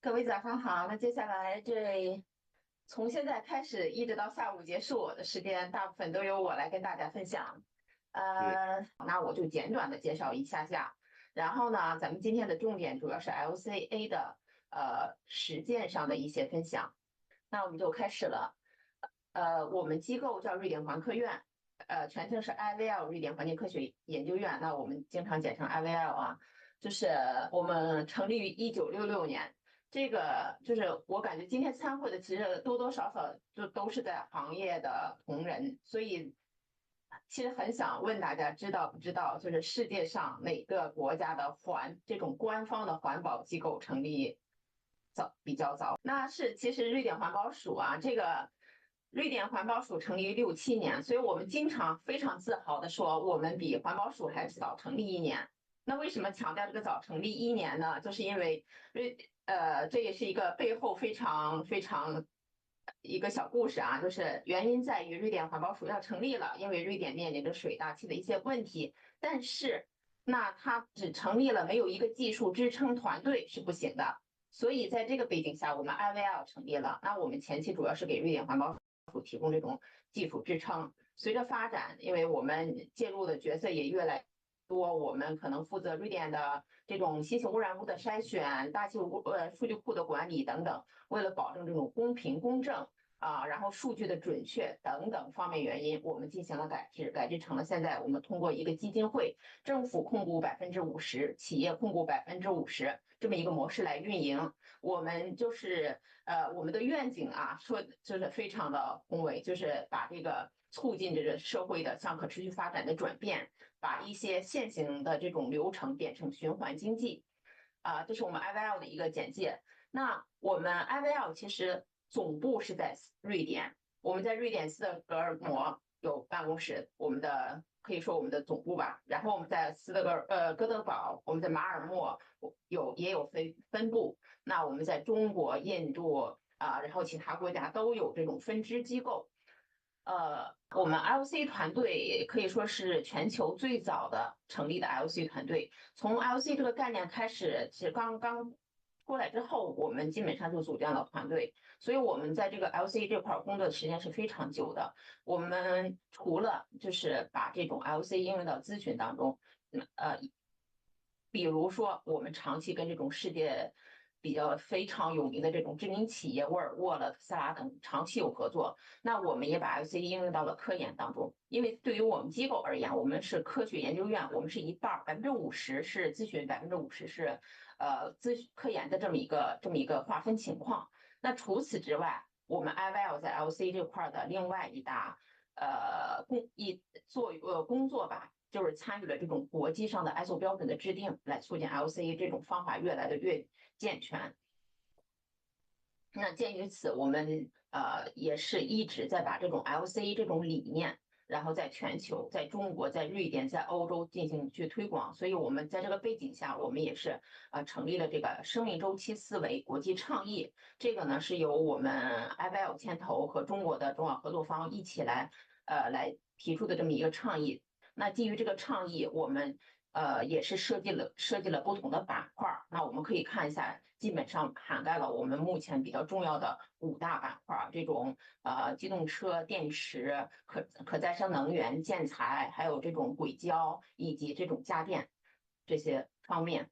各位早上好。那接下来从现在开始一直到下午结束的时间，大部分都由我来跟大家分享。是那我就简短的介绍一下下。然后呢，咱们今天的重点主要是 LCA 的实践上的一些分享。那我们就开始了。我们机构叫瑞典环科院，全称是 IVL 瑞典环境科学研究院。那我们经常简称 IVL 啊，就是我们成立于1966年。这个就是我感觉今天参会的其实多多少少就都是在行业的同仁，所以其实很想问大家知道不知道，就是世界上哪个国家的这种官方的环保机构成立比较早？那是其实瑞典环保署啊，这个瑞典环保署成立于67年，所以我们经常非常自豪的说我们比环保署还早成立一年。那为什么强调这个早成立一年呢？就是因为这也是一个背后非常一个小故事啊，就是原因在于瑞典环保署要成立了，因为瑞典面临着水大气的一些问题，但是那它只成立了没有一个技术支撑团队是不行的，所以在这个背景下，我们 IVL 成立了。那我们前期主要是给瑞典环保署提供这种技术支撑，随着发展，因为我们介入的角色也越来多，我们可能负责瑞典的这种新型污染物的筛选、大气数据库的管理等等。为了保证这种公平公正然后数据的准确等等方面原因，我们进行了改制成了现在我们通过一个基金会，政府控股50%，企业控股50%这么一个模式来运营。我们就是我们的愿景啊，说就是非常的宏伟，就是把这个促进这个社会的向可持续发展的转变，把一些现行的这种流程变成循环经济。这是我们 IVL 的一个简介。那我们 IVL 其实总部是在瑞典，我们在瑞典斯德哥尔摩有办公室，可以说我们的总部吧。然后我们在哥德堡，我们在马尔默也有分部。那我们在中国、印度然后其他国家都有这种分支机构。我们 LC 团队可以说是全球最早的成立的 LC 团队。从 LC 这个概念开始，其实刚刚出来之后，我们基本上就组这样的团队。所以我们在这个 LC 这块工作的时间是非常久的。我们除了就是把这种 LC 应用到咨询当中，比如说我们长期跟这种世界比较非常有名的这种知名企业沃尔沃了、特斯拉等长期有合作。那我们也把 LC 应用到了科研当中，因为对于我们机构而言，我们是科学研究院，我们是一半，50%是咨询，50%是科研的这么一个划分情况。那除此之外，我们 IVL 在 LC 这块的另外一大工作吧，就是参与了这种国际上的 ISO 标准的制定，来促进 LC 这种方法越来的越健全。那鉴于此，我们也是一直在把这种 LC 这种理念，然后在全球、在中国、在瑞典、在欧洲进行去推广。所以我们在这个背景下，我们也是成立了这个生命周期思维国际倡议。这个呢是由我们 IVL 牵头和中国的重要合作方一起来提出的这么一个倡议。那基于这个倡议，我们也是设计了不同的板块。那我们可以看一下，基本上涵盖了我们目前比较重要的5大板块，这种机动车、电池、可再生能源、建材，还有这种硅胶以及这种家电这些方面。